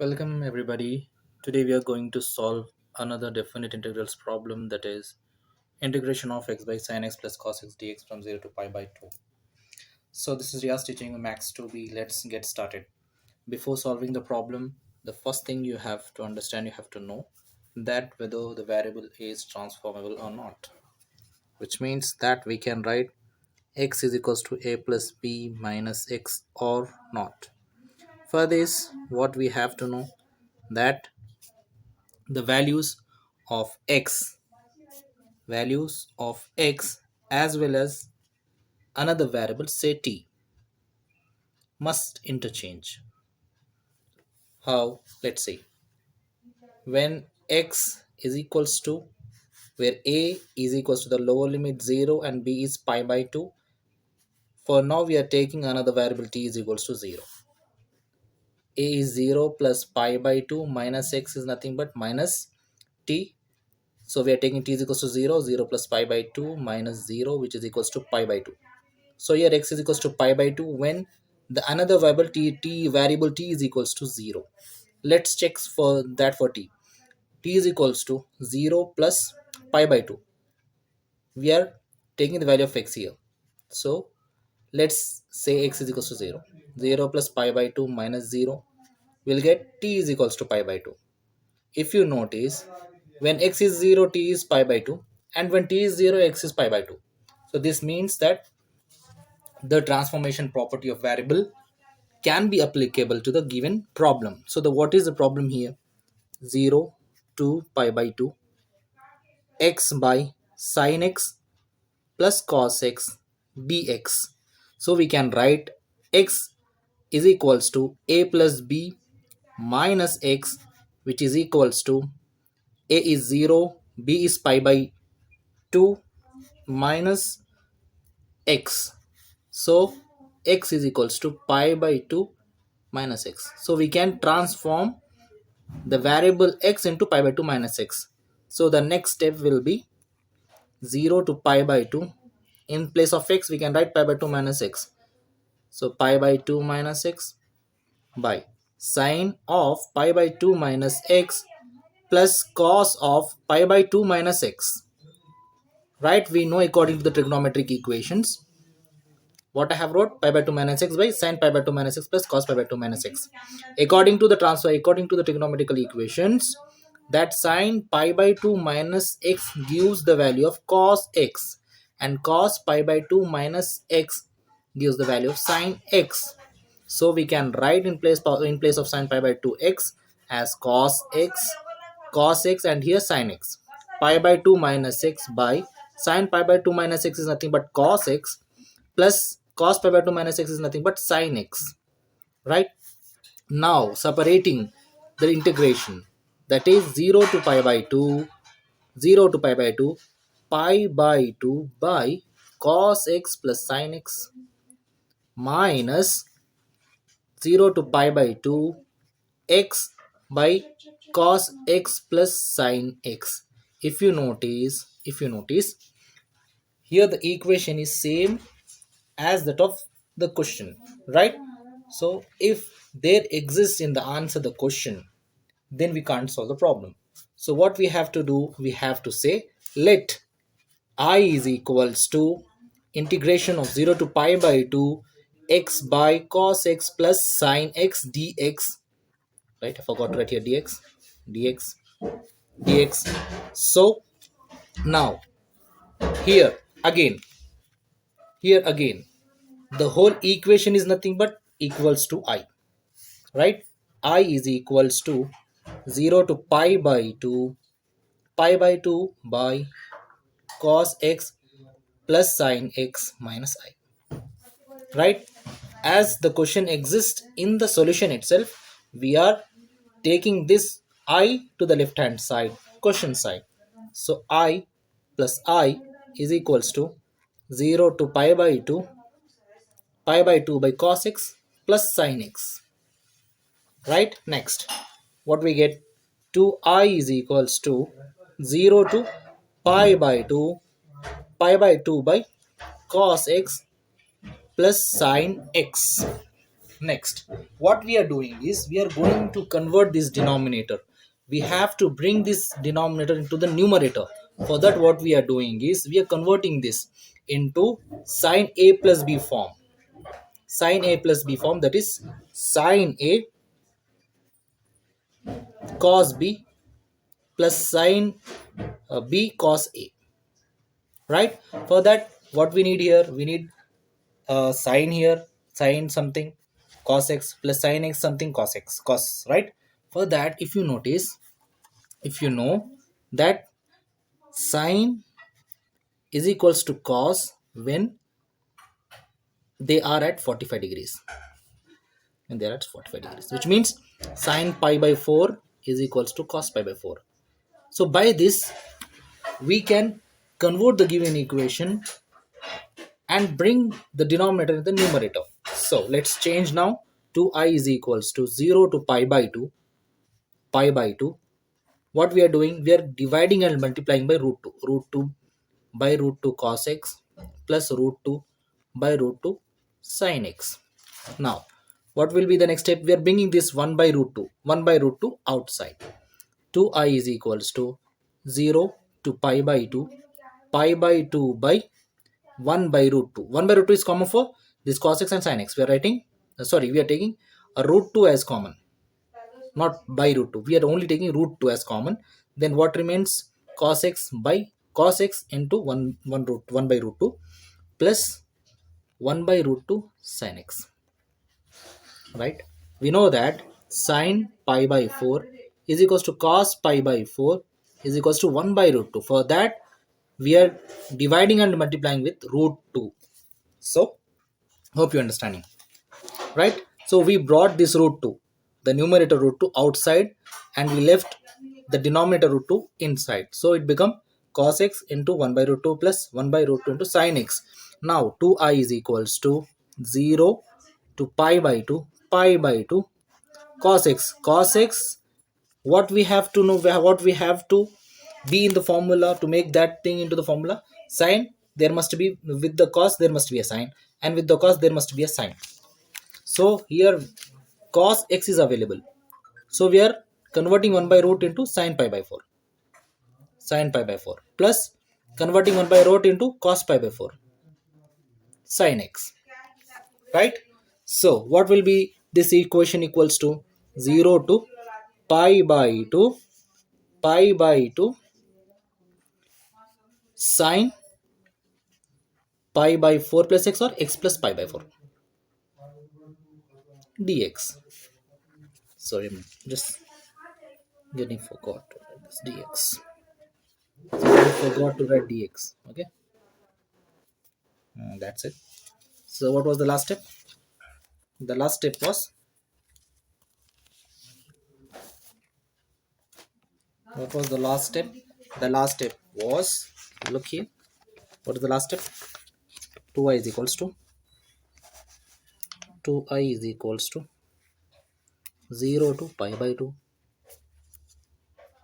Welcome everybody. Today we are going to solve another definite integrals problem, that is integration of x by sin x plus cos x dx from 0 to pi by 2. So this is Riyaz teaching Max 2b. Let's get started. Before solving the problem, the first thing you have to understand, you have to know that whether the variable is transformable or not, which means that we can write x is equals to a plus b minus x or not. For this, what we have to know, that the values of x as well as another variable, say t, must interchange. How? Let's see. When x is equals to, where a is equals to the lower limit 0 and b is pi by 2, for now we are taking another variable t is equals to 0. A is 0 plus pi by 2 minus x is nothing but minus t. So we are taking t is equals to 0, 0 plus pi by 2 minus 0, which is equals to pi by 2. So here x is equals to pi by 2 when the another variable t is equals to 0. Let's check for that. For t is equals to 0 plus pi by 2. We are taking the value of x here. So let's say x is equals to 0. 0 plus pi by 2 minus 0 will get t is equals to pi by 2. If you notice, when x is 0 t is pi by 2, and when t is 0 x is pi by 2. So this means that the transformation property of variable can be applicable to the given problem. So the what is the problem here? 0 to pi by 2 x by sin x plus cos x dx. So we can write x is equals to a plus b minus x, which is equals to a is 0, b is pi by 2 minus x. So x is equals to pi by 2 minus x. So we can transform the variable x into pi by 2 minus x. So the next step will be 0 to pi by 2. In place of x we can write pi by 2 minus x. So pi by 2 minus x by sine of pi by 2 minus x plus cos of pi by 2 minus x. Right, we know according to the trigonometric equations what I have wrote, pi by 2 minus x by sin pi by 2 minus x plus cos pi by 2 minus x. According to the trigonometrical equations, that sin pi by 2 minus x gives the value of cos x, and cos pi by 2 minus x gives the value of sin x. So we can write in place of sin pi by 2 x as cos x, and here sin x. Pi by 2 minus x by sin pi by 2 minus x is nothing but cos x, plus cos pi by 2 minus x is nothing but sin x. Right, now separating the integration, that is 0 to pi by 2, 0 to pi by 2, pi by 2 by cos x plus sin x minus 0 to pi by 2 x by cos x plus sin x. If you notice here the equation is same as that of the question, right? So if there exists in the answer the question, then we can't solve the problem. So what we have to do, we have to say let I is equals to integration of 0 to pi by 2 x by cos x plus sin x dx. Right, I forgot to write here dx. So now here again the whole equation is nothing but equals to I. Right, I is equals to 0 to pi by 2 by cos x plus sin x minus I. Right, as the question exists in the solution itself, we are taking this I to the left hand side, question side. So I plus I is equals to 0 to pi by 2 by cos x plus sin x. Right, next what we get, 2I is equals to 0 to pi by 2 by cos x plus sin x. Next, what we are doing is we are going to convert this denominator. We have to bring this denominator into the numerator. For that, what we are doing is we are converting this into sine a plus b form. Sine a plus b form, that is sine a cos b plus sine b cos a, right? For that, what we need here, we need sine here, sine something cos x plus sine x something cos x cos, right? For that, if you notice, if you know that sine is equals to cos when they are at 45 degrees, and they are at 45 degrees, which means sine pi by 4 is equals to cos pi by 4. So by this, we can convert the given equation and bring the denominator in the numerator. So let's change now. 2I is equals to 0 to pi by 2. Pi by 2. What we are doing, we are dividing and multiplying by root 2. Root 2 by root 2 cos x plus root 2 by root 2 sin x. Now, what will be the next step? We are bringing this 1 by root 2. 1 by root 2 outside. 2I is equals to 0 to pi by 2. Pi by 2 by 1 by root 2. 1 by root 2 is common for this cos x and sin x. We are writing, we are taking a root 2 as common, not by root 2. We are only taking root 2 as common. Then what remains? Cos x by cos x into 1 by root 2 plus 1 by root 2 sin x, right? We know that sin pi by 4 is equals to cos pi by 4 is equals to 1 by root 2. For that, we are dividing and multiplying with root 2. So hope you're understanding, right? So we brought this root 2, the numerator root 2 outside, and we left the denominator root 2 inside. So it become cos x into 1 by root 2 plus 1 by root 2 into sin x. Now 2I is equals to 0 to pi by 2, pi by 2 cos x. Cos x, what we have to know, what we have to be in the formula to make that thing into the formula. Sine, there must be, with the cos there must be a sine, and with the cos there must be a sine. So here cos x is available. So we are converting 1 by root into sin pi by 4. Sin pi by 4 plus converting 1 by root into cos pi by 4. Sin x. Right? So what will be this equation equals to? 0 to pi by 2, pi by 2 sin pi by 4 plus x, or x plus pi by 4 dx. Sorry, I'm just getting forgot to write this dx. So I forgot to write dx. Okay, that's it. So what was the last step? The last step was, what was the last step? The last step was, look here. What is the last step? 2I is equals to 2I is equals to 0 to pi by 2,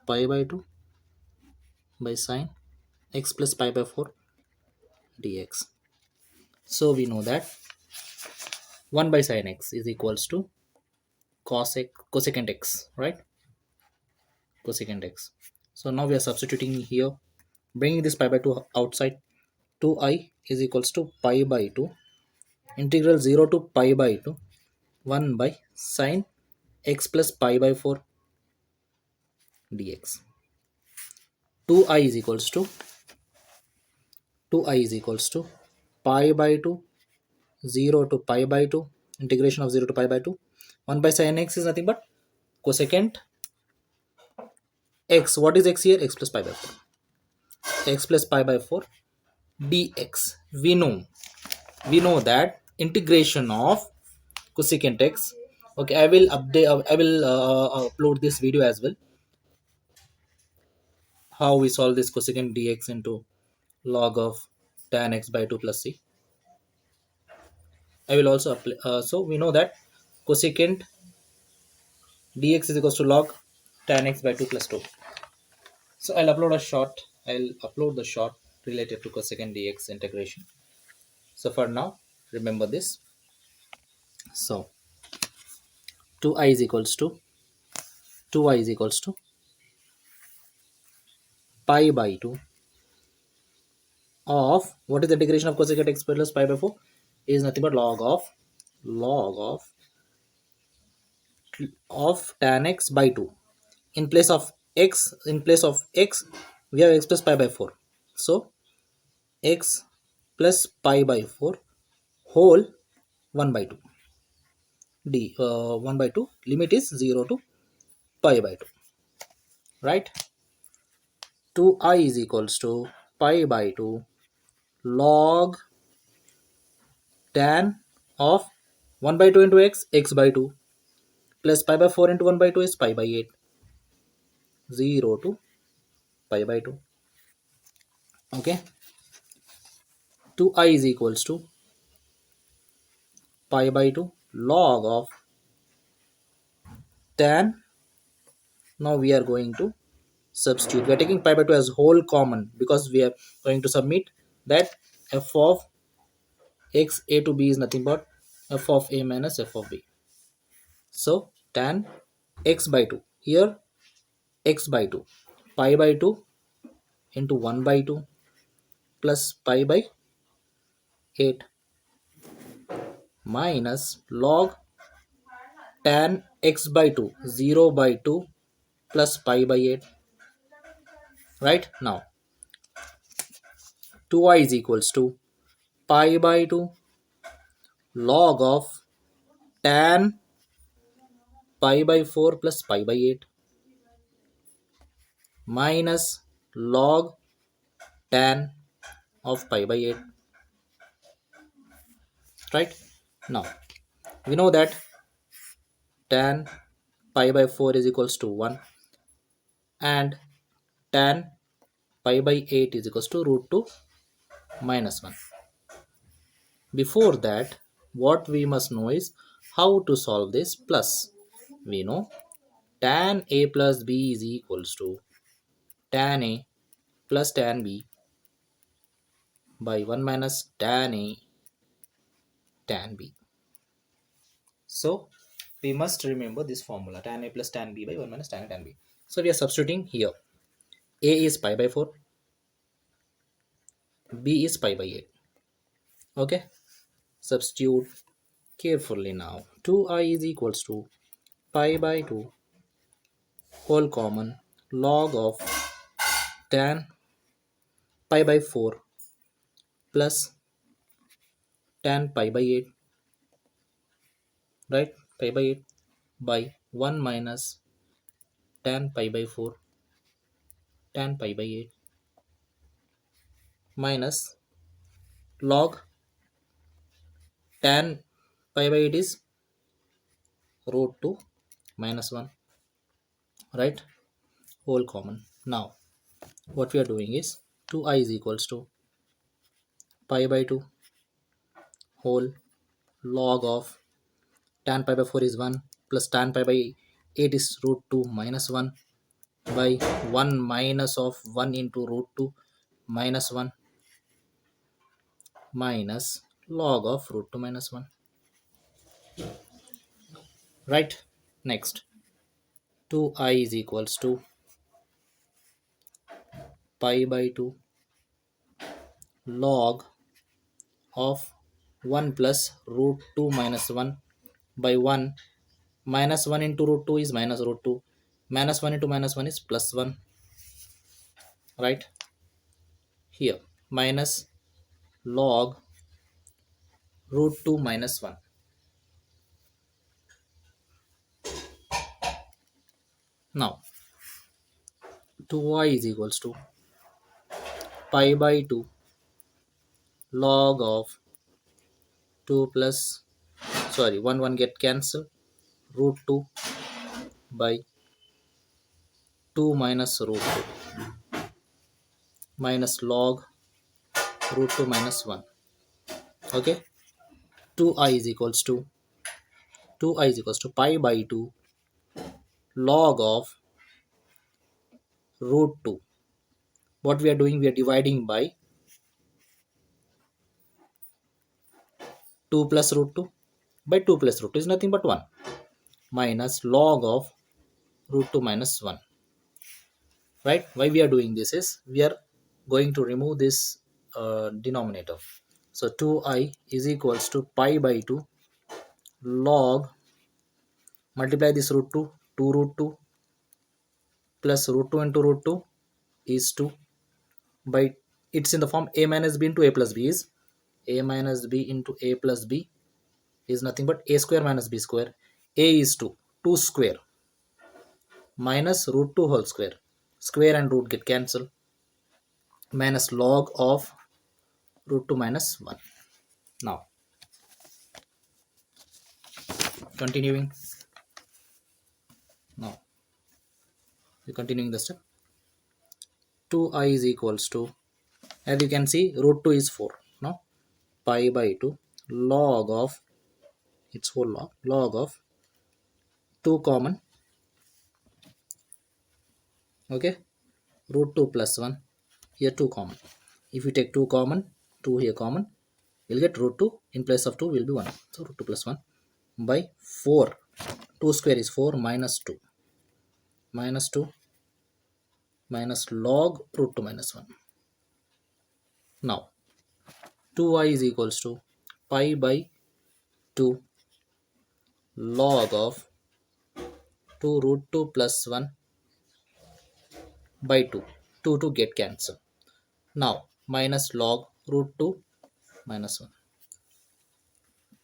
pi by 2 by sine x plus pi by 4 dx. So we know that 1 by sine x is equals to cosecant x, right? Cosecant x. So now we are substituting here, bringing this pi by 2 outside. 2I is equals to pi by 2 integral 0 to pi by 2 1 by sine x plus pi by 4 dx. 2I is equals to 2I is equals to pi by 2 0 to pi by 2 integration of 0 to pi by 2 1 by sin x is nothing but cosecant x. What is x here? X plus pi by 4. X plus pi by 4 dx. We know that integration of cosecant x. Okay, I will update, I will upload this video as well, how we solve this cosecant dx into log of tan x by 2 plus c. I will also apply, so we know that cosecant dx is equals to log tan x by 2 plus 2. So I'll upload the short related to cosecant dx integration. So for now, remember this. So 2I is equals to 2I is equals to pi by 2 of what is the integration of cosecant x plus pi by 4 is nothing but log of tan x by 2. In place of x we have x plus pi by 4, so x plus pi by 4 whole 1 by 2 1 by 2, limit is 0 to pi by 2, right? 2I is equals to pi by 2 log tan of 1 by 2 into x by 2 plus pi by 4 into 1 by 2 is pi by 8, 0 to pi by 2. Okay, 2I is equals to pi by 2 log of tan. Now we are going to substitute. We are taking pi by 2 as whole common because we are going to submit that f of x a to b is nothing but f of a minus f of b. So tan x by 2 here, x by 2 pi by 2 into 1 by 2 plus pi by 8 minus log tan x by 2 0 by 2 plus pi by 8. Right now 2I is equals to pi by 2 log of tan pi by 4 plus pi by 8 minus log tan of pi by 8. Right now we know that tan pi by 4 is equals to 1 and tan pi by 8 is equals to root 2 minus 1. Before that, what we must know is how to solve this plus. We know tan a plus b is equals to tan a plus tan b by 1 minus tan a tan b. So we must remember this formula, tan a plus tan b by 1 minus tan a tan b. So we are substituting here. A is pi by 4, b is pi by 8. Okay, substitute carefully now. 2I is equals to pi by 2 whole common log of tan pi by 4 plus tan pi by 8, right? Pi by 8 by 1 minus tan pi by 4 tan pi by 8 minus log tan pi by 8 is root 2 minus 1, right? Whole common. Now what we are doing is 2I is equals to pi by 2 whole log of tan pi by 4 is 1 plus tan pi by 8 is root 2 minus 1 by 1 minus of 1 into root 2 minus 1 minus log of root 2 minus 1. Right? Next 2I is equals to pi by 2 log of 1 plus root 2 minus 1 by 1 minus 1 into root 2 is minus root 2 minus 1 into minus 1 is plus 1, right? Here minus log root 2 minus 1. Now 2y is equals to pi by 2 log of 2 plus, sorry, 1 1 get cancelled, root 2 by 2 minus root 2 minus log root 2 minus 1. Okay, 2i is equals to 2i is equals to pi by 2 log of root 2. What we are doing, we are dividing by 2 plus root 2 by 2 plus root 2 is nothing but 1. minus log of root 2 minus 1. Right? Why we are doing this is we are going to remove this denominator. So 2I is equals to pi by 2 log, multiply this root 2, 2 root 2 plus root 2 into root 2 is 2 by, it's in the form a minus b into a plus b is a minus b into a plus b is nothing but a square minus b square. A is 2, 2 square minus root 2 whole square. Square and root get cancelled, minus log of root 2 minus 1. Now, continuing. Now, we're continuing the step. 2I is equals to, as you can see, root 2 is 4. Now, pi by 2 log of, its whole log of 2 common, okay, root 2 plus 1, here 2 common. If you take 2 common, 2 here common, you'll get root 2, in place of 2 will be 1. So root 2 plus 1 by 4. 2 square is 4 minus 2. Minus 2 minus log root 2 minus 1. Now 2I is equals to pi by 2 log of 2 root 2 plus 1 by 2. 2 to get cancelled. Now minus log root 2 minus 1.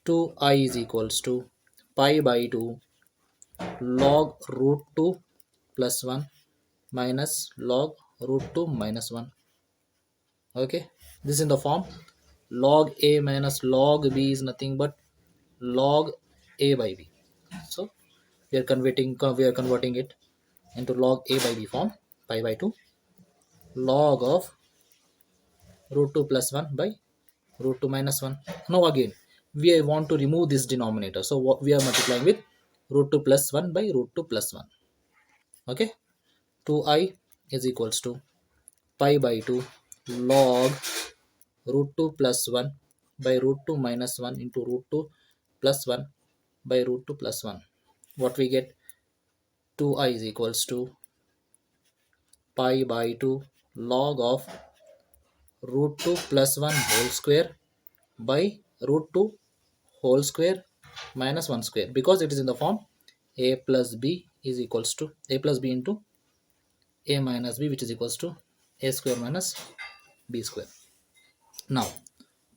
2I is equals to pi by 2 log root 2 plus 1 minus log root 2 minus 1. Okay, this is in the form log a minus log b is nothing but log a by b. So we are converting it into log a by b form. Pi by 2 log of root 2 plus 1 by root 2 minus 1. Now again we want to remove this denominator, so what we are multiplying with root 2 plus 1 by root 2 plus 1. Okay, 2I is equals to pi by 2 log root 2 plus 1 by root 2 minus 1 into root 2 plus 1 by root 2 plus 1. What we get? 2I is equals to pi by 2 log of root 2 plus 1 whole square by root 2 whole square minus 1 square, because it is in the form a plus b is equals to a plus b into a minus b, which is equals to a square minus b square. Now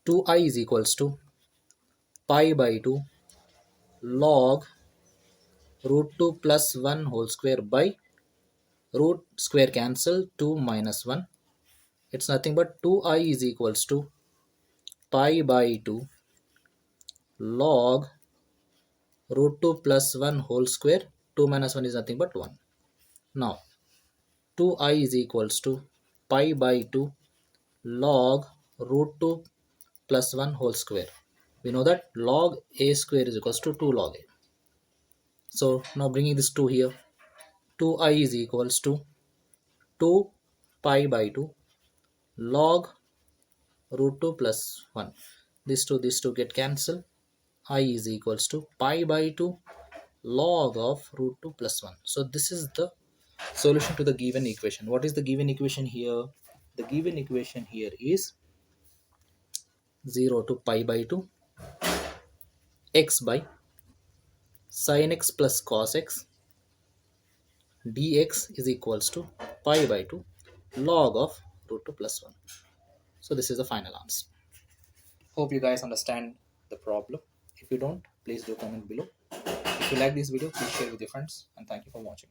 2I is equals to pi by 2 log root 2 plus 1 whole square by root square cancel 2 minus 1. It's nothing but 2I is equals to pi by 2 log root 2 plus 1 whole square. 2 minus 1 is nothing but 1. Now 2I is equals to pi by 2 log root 2 plus 1 whole square. We know that log a square is equals to 2 log a. So now bringing this 2 here, 2I is equals to 2 pi by 2 log root 2 plus 1. This two get cancelled. I is equals to pi by 2 log of root 2 plus 1. So this is the solution to the given equation. What is the given equation here? The given equation here is 0 to pi by 2 x by sin x plus cos x dx is equals to pi by 2 log of root 2 plus 1. So this is the final answer. Hope you guys understand the problem. If you don't, please do comment below. If you like this video, please share with your friends, and thank you for watching.